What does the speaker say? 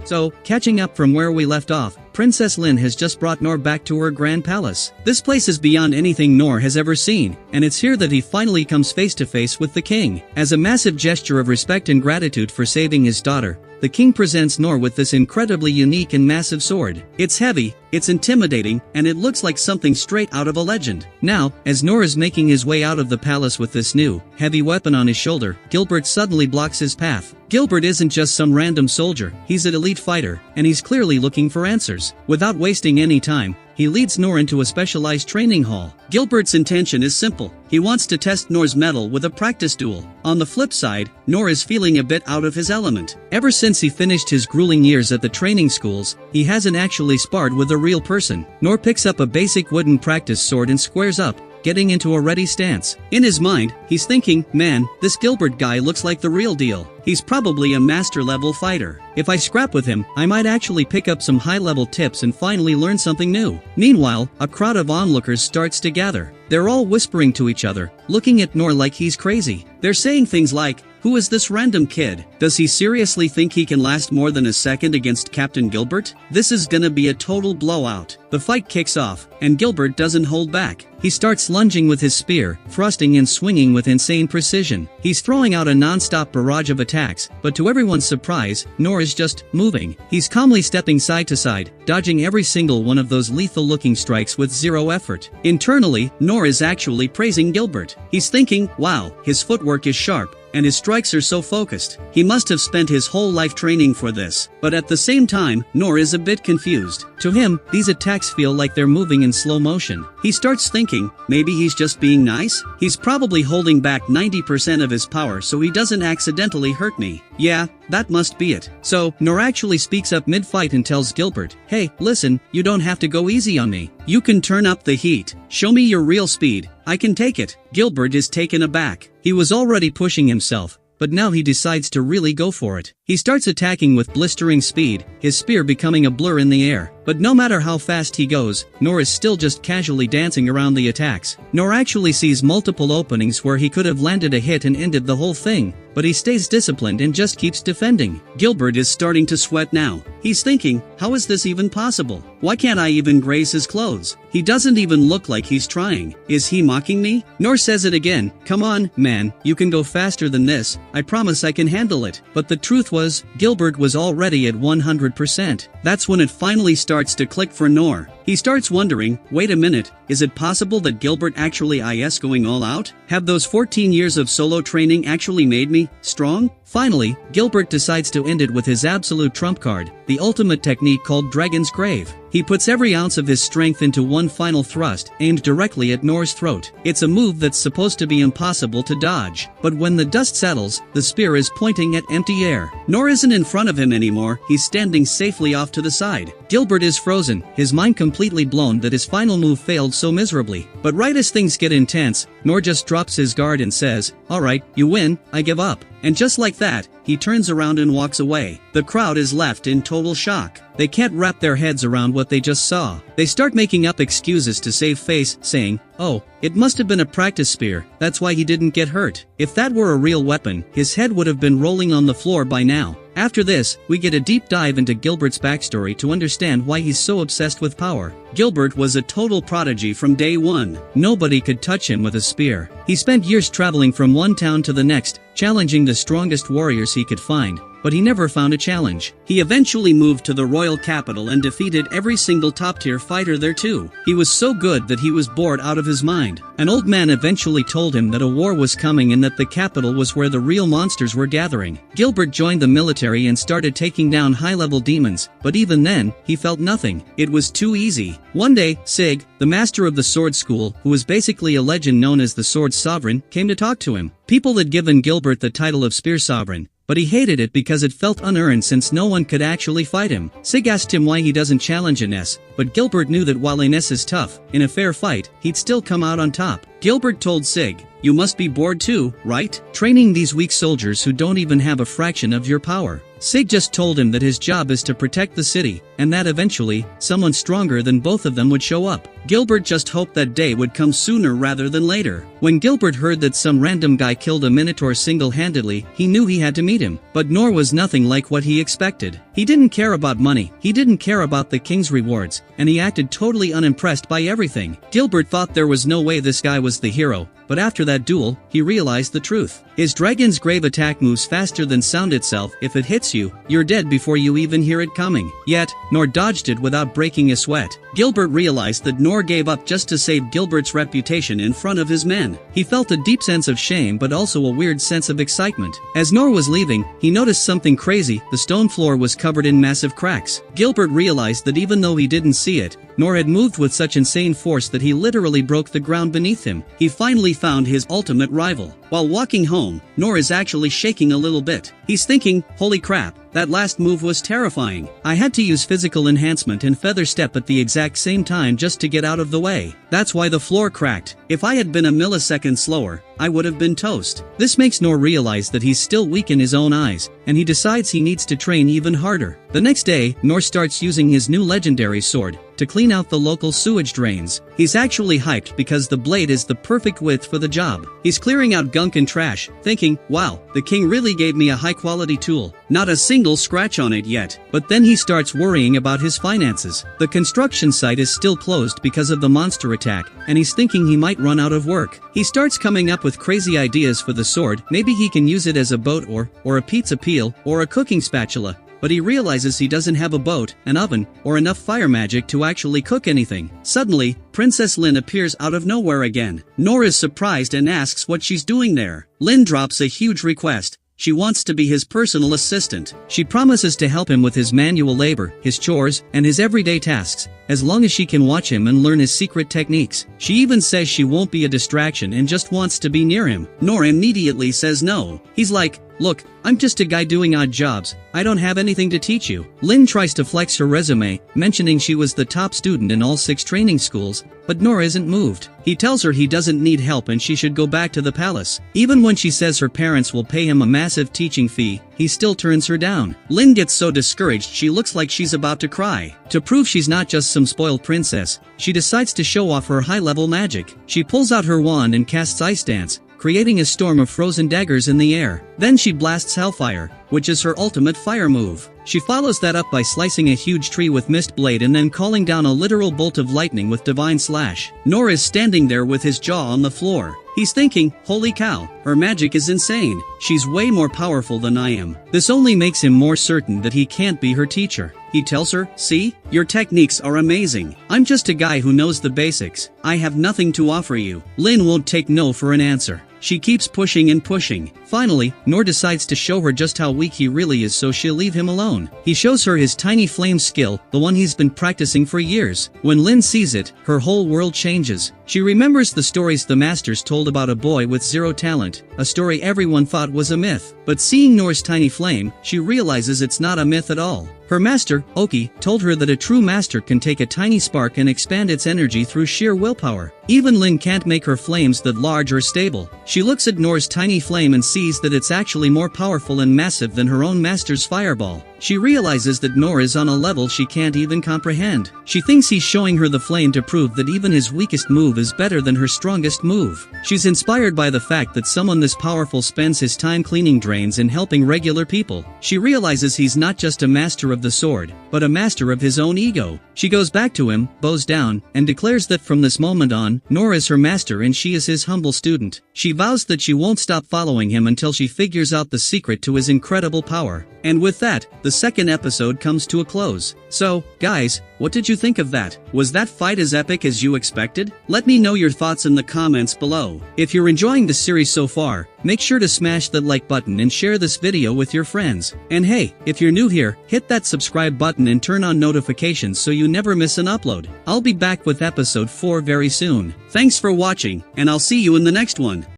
So, catching up from where we left off, Princess Lin has just brought Noor back to her grand palace. This place is beyond anything Noor has ever seen, and it's here that he finally comes face to face with the king. As a massive gesture of respect and gratitude for saving his daughter, the king presents Noor with this incredibly unique and massive sword. It's heavy, it's intimidating, and it looks like something straight out of a legend. Now, as Noor is making his way out of the palace with this new, heavy weapon on his shoulder, Gilbert suddenly blocks his path. Gilbert isn't just some random soldier, he's an elite fighter, and he's clearly looking for answers. Without wasting any time, he leads Noor into a specialized training hall. Gilbert's intention is simple. He wants to test Noor's mettle with a practice duel. On the flip side, Noor is feeling a bit out of his element. Ever since he finished his grueling years at the training schools, he hasn't actually sparred with a real person. Noor picks up a basic wooden practice sword and squares up, getting into a ready stance. In his mind, he's thinking, man, this Gilbert guy looks like the real deal. He's probably a master-level fighter. If I scrap with him, I might actually pick up some high-level tips and finally learn something new. Meanwhile, a crowd of onlookers starts to gather. They're all whispering to each other, looking at Noor like he's crazy. They're saying things like, who is this random kid? Does he seriously think he can last more than a second against Captain Gilbert? This is gonna be a total blowout. The fight kicks off, and Gilbert doesn't hold back. He starts lunging with his spear, thrusting and swinging with insane precision. He's throwing out a non-stop barrage of attacks, but to everyone's surprise, Noor is just moving. He's calmly stepping side to side, dodging every single one of those lethal-looking strikes with zero effort. Internally, Noor is actually praising Gilbert. He's thinking, wow, his footwork is sharp, and his strikes are so focused. He must have spent his whole life training for this. But at the same time, Noor is a bit confused. To him, these attacks feel like they're moving in slow motion. He starts thinking, maybe he's just being nice? He's probably holding back 90% of his power so he doesn't accidentally hurt me. Yeah, that must be it. So, Noor actually speaks up mid-fight and tells Gilbert, hey, listen, you don't have to go easy on me. You can turn up the heat. Show me your real speed. I can take it. Gilbert is taken aback. He was already pushing himself, but now he decides to really go for it. He starts attacking with blistering speed, his spear becoming a blur in the air. But no matter how fast he goes, Noor is still just casually dancing around the attacks. Noor actually sees multiple openings where he could have landed a hit and ended the whole thing, but he stays disciplined and just keeps defending. Gilbert is starting to sweat now. He's thinking, how is this even possible? Why can't I even graze his clothes? He doesn't even look like he's trying. Is he mocking me? Noor says it again, come on, man, you can go faster than this. I promise I can handle it. But the truth was, Gilbert was already at 100%. That's when it finally starts to click for Noor. He starts wondering, wait a minute, is it possible that Gilbert actually is going all out? Have those 14 years of solo training actually made me strong? Finally, Gilbert decides to end it with his absolute trump card, the ultimate technique called Dragon's Grave. He puts every ounce of his strength into one final thrust, aimed directly at Noor's throat. It's a move that's supposed to be impossible to dodge. But when the dust settles, the spear is pointing at empty air. Noor isn't in front of him anymore, he's standing safely off to the side. Gilbert is frozen, his mind completely blown that his final move failed so miserably. But right as things get intense, Noor just drops his guard and says, alright, you win, I give up. And just like that, he turns around and walks away. The crowd is left in total shock. They can't wrap their heads around what they just saw. They start making up excuses to save face, saying, oh, it must have been a practice spear, that's why he didn't get hurt. If that were a real weapon, his head would have been rolling on the floor by now. After this, we get a deep dive into Gilbert's backstory to understand why he's so obsessed with power. Gilbert was a total prodigy from day one. Nobody could touch him with a spear. He spent years traveling from one town to the next, challenging the strongest warriors he could find. But he never found a challenge. He eventually moved to the royal capital and defeated every single top-tier fighter there too. He was so good that he was bored out of his mind. An old man eventually told him that a war was coming and that the capital was where the real monsters were gathering. Gilbert joined the military and started taking down high-level demons, but even then, he felt nothing. It was too easy. One day, Sig, the master of the sword school, who was basically a legend known as the Sword Sovereign, came to talk to him. People had given Gilbert the title of Spear Sovereign, but he hated it because it felt unearned since no one could actually fight him. Sig asked him why he doesn't challenge Ines, but Gilbert knew that while Ines is tough, in a fair fight, he'd still come out on top. Gilbert told Sig, you must be bored too, right? Training these weak soldiers who don't even have a fraction of your power. Sig just told him that his job is to protect the city, and that eventually, someone stronger than both of them would show up. Gilbert just hoped that day would come sooner rather than later. When Gilbert heard that some random guy killed a Minotaur single-handedly, he knew he had to meet him. But Nor was nothing like what he expected. He didn't care about money, he didn't care about the king's rewards, and he acted totally unimpressed by everything. Gilbert thought there was no way this guy was the hero, but after that duel, he realized the truth. His Dragon's Grave attack moves faster than sound itself. If it hits you, you're dead before you even hear it coming. Yet, Nor dodged it without breaking a sweat. Gilbert realized that Nor gave up just to save Gilbert's reputation in front of his men. He felt a deep sense of shame but also a weird sense of excitement. As Nor was leaving, he noticed something crazy. The stone floor was covered in massive cracks. Gilbert realized that even though he didn't see it, Nor had moved with such insane force that he literally broke the ground beneath him. He finally found his ultimate rival. While walking home, Nor is actually shaking a little bit. He's thinking, holy crap, that last move was terrifying. I had to use physical enhancement and feather step at the exact same time just to get out of the way. That's why the floor cracked. If I had been a millisecond slower, I would have been toast. This makes Nor realize that he's still weak in his own eyes, and he decides he needs to train even harder. The next day, Nor starts using his new legendary sword to clean out the local sewage drains. He's actually hyped because the blade is the perfect width for the job. He's clearing out gunk and trash, thinking, wow, the king really gave me a high-quality tool. Not a single scratch on it yet. But then he starts worrying about his finances. The construction site is still closed because of the monster attack, and he's thinking he might run out of work. He starts coming up with crazy ideas for the sword. Maybe he can use it as a boat or a pizza peel or a cooking spatula. But he realizes he doesn't have a boat, an oven, or enough fire magic to actually cook anything. Suddenly, Princess Lin appears out of nowhere again. Nor is surprised and asks what she's doing there. Lin drops a huge request. She wants to be his personal assistant. She promises to help him with his manual labor, his chores, and his everyday tasks, as long as she can watch him and learn his secret techniques. She even says she won't be a distraction and just wants to be near him. Nor immediately says no. He's like, look, I'm just a guy doing odd jobs. I don't have anything to teach you. Lin tries to flex her resume, mentioning she was the top student in all 6 training schools, but Nor isn't moved. He tells her he doesn't need help and she should go back to the palace. Even when she says her parents will pay him a massive teaching fee, he still turns her down. Lin gets so discouraged she looks like she's about to cry. To prove she's not just some spoiled princess, she decides to show off her high-level magic. She pulls out her wand and casts Ice Dance, creating a storm of frozen daggers in the air. Then she blasts Hellfire, which is her ultimate fire move. She follows that up by slicing a huge tree with Mist Blade and then calling down a literal bolt of lightning with Divine Slash. Nor is standing there with his jaw on the floor. He's thinking, holy cow, her magic is insane. She's way more powerful than I am. This only makes him more certain that he can't be her teacher. He tells her, see, your techniques are amazing. I'm just a guy who knows the basics. I have nothing to offer you. Lin won't take no for an answer. She keeps pushing and pushing. Finally, Nor decides to show her just how weak he really is so she'll leave him alone. He shows her his tiny flame skill, the one he's been practicing for years. When Lin sees it, her whole world changes. She remembers the stories the masters told about a boy with 0 talent, a story everyone thought was a myth. But seeing Nor's tiny flame, she realizes it's not a myth at all. Her master, Oki, told her that a true master can take a tiny spark and expand its energy through sheer willpower. Even Lin can't make her flames that large or stable. She looks at Nor's tiny flame and sees that it's actually more powerful and massive than her own master's fireball. She realizes that Nor is on a level she can't even comprehend. She thinks he's showing her the flame to prove that even his weakest move is better than her strongest move. She's inspired by the fact that someone this powerful spends his time cleaning drains and helping regular people. She realizes he's not just a master of the sword, but a master of his own ego. She goes back to him, bows down, and declares that from this moment on, Nor is her master and she is his humble student. She vows that she won't stop following him until she figures out the secret to his incredible power. And with that, the second episode comes to a close. So, guys, what did you think of that? Was that fight as epic as you expected? Let me know your thoughts in the comments below. If you're enjoying the series so far, make sure to smash that like button and share this video with your friends. And hey, if you're new here, hit that subscribe button and turn on notifications so you never miss an upload. I'll be back with episode 4 very soon. Thanks for watching, and I'll see you in the next one.